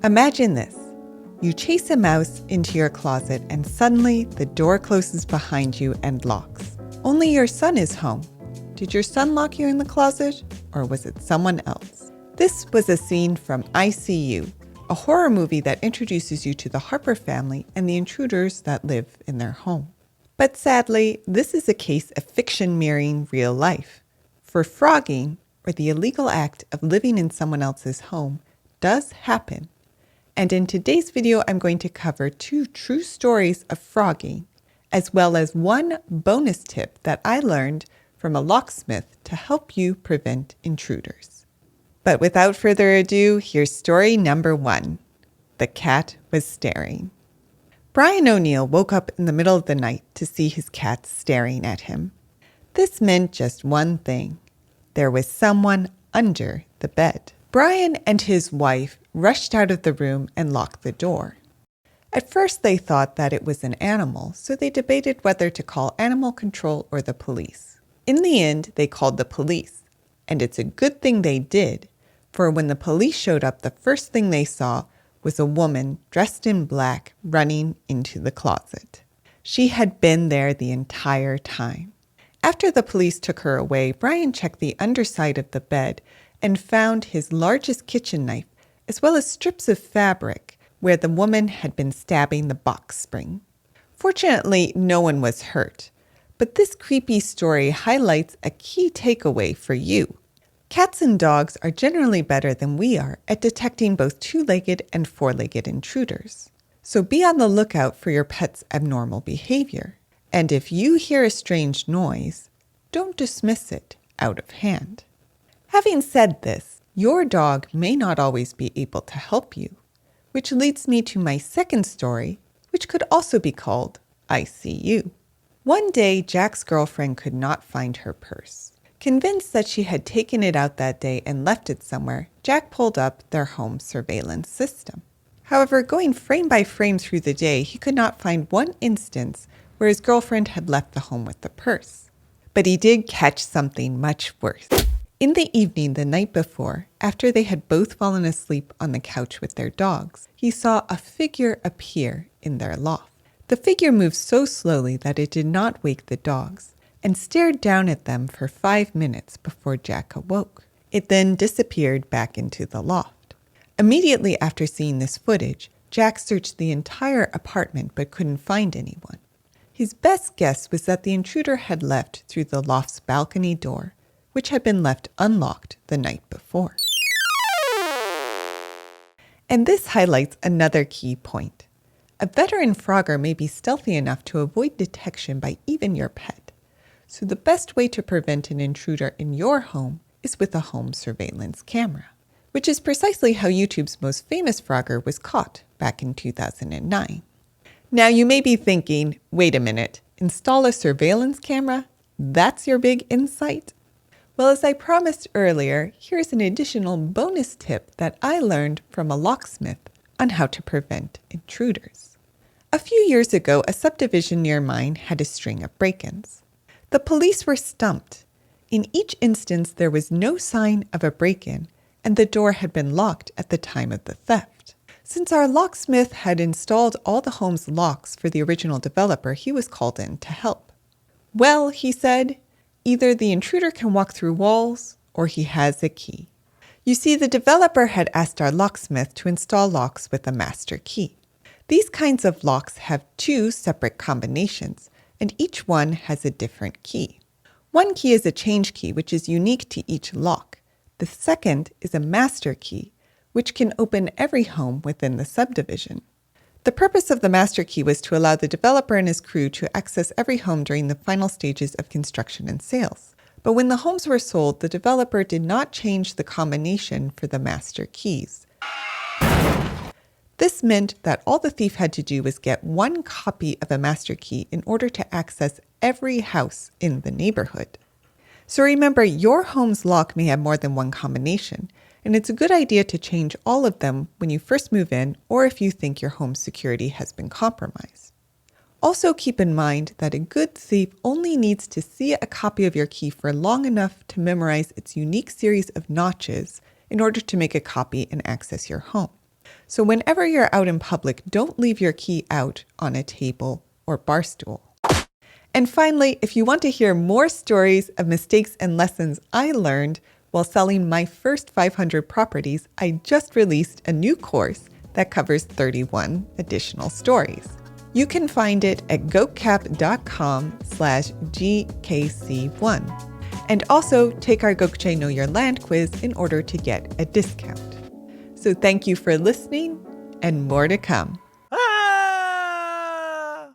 Imagine this. You chase a mouse into your closet and suddenly the door closes behind you and locks. Only your son is home. Did your son lock you in the closet, or was it someone else? This was a scene from I See You, a horror movie that introduces you to the Harper family and the intruders that live in their home. But sadly, this is a case of fiction mirroring real life. For phrogging, or the illegal act of living in someone else's home, does happen. And in today's video, I'm going to cover 2 true stories of phrogging, as well as 1 bonus tip that I learned from a locksmith to help you prevent intruders. But without further ado, here's story number 1. The cat was staring. Brian O'Neill woke up in the middle of the night to see his cat staring at him. This meant just one thing. There was someone under the bed. Brian and his wife rushed out of the room and locked the door. At first they thought that it was an animal, so they debated whether to call animal control or the police. In the end, they called the police, and it's a good thing they did, for when the police showed up, the first thing they saw was a woman dressed in black running into the closet. She had been there the entire time. After the police took her away, Brian checked the underside of the bed and found his largest kitchen knife, as well as strips of fabric where the woman had been stabbing the box spring. Fortunately, no one was hurt, but this creepy story highlights a key takeaway for you. Cats and dogs are generally better than we are at detecting both 2-legged and 4-legged intruders. So be on the lookout for your pet's abnormal behavior. And if you hear a strange noise, don't dismiss it out of hand. Having said this, your dog may not always be able to help you, which leads me to my second story, which could also be called I See You. One day, Jack's girlfriend could not find her purse. Convinced that she had taken it out that day and left it somewhere, Jack pulled up their home surveillance system. However, going frame by frame through the day, he could not find one instance where his girlfriend had left the home with the purse. But he did catch something much worse. In the evening the night before, after they had both fallen asleep on the couch with their dogs, he saw a figure appear in their loft. The figure moved so slowly that it did not wake the dogs, and stared down at them for 5 minutes before Jack awoke. It then disappeared back into the loft. Immediately after seeing this footage, Jack searched the entire apartment but couldn't find anyone. His best guess was that the intruder had left through the loft's balcony door, which had been left unlocked the night before. And this highlights another key point. A veteran phrogger may be stealthy enough to avoid detection by even your pet. So the best way to prevent an intruder in your home is with a home surveillance camera, which is precisely how YouTube's most famous phrogger was caught back in 2009. Now you may be thinking, wait a minute, install a surveillance camera? That's your big insight? Well, as I promised earlier, here's an additional bonus tip that I learned from a locksmith on how to prevent intruders. A few years ago, a subdivision near mine had a string of break-ins. The police were stumped. In each instance, there was no sign of a break-in, and the door had been locked at the time of the theft. Since our locksmith had installed all the home's locks for the original developer, he was called in to help. Well, he said, either the intruder can walk through walls, or he has a key. You see, the developer had asked our locksmith to install locks with a master key. These kinds of locks have 2 separate combinations, and each one has a different key. One key is a change key, which is unique to each lock. The second is a master key, which can open every home within the subdivision. The purpose of the master key was to allow the developer and his crew to access every home during the final stages of construction and sales. But when the homes were sold, the developer did not change the combination for the master keys. This meant that all the thief had to do was get 1 copy of a master key in order to access every house in the neighborhood. So remember, your home's lock may have more than 1 combination, and it's a good idea to change all of them when you first move in or if you think your home's security has been compromised. Also keep in mind that a good thief only needs to see a copy of your key for long enough to memorize its unique series of notches in order to make a copy and access your home. So whenever you're out in public, don't leave your key out on a table or bar stool. And finally, if you want to hear more stories of mistakes and lessons I learned while selling my first 500 properties, I just released a new course that covers 31 additional stories. You can find it at gocap.com/GKC1. And also take our Gokce Know Your Land quiz in order to get a discount. So thank you for listening, and more to come.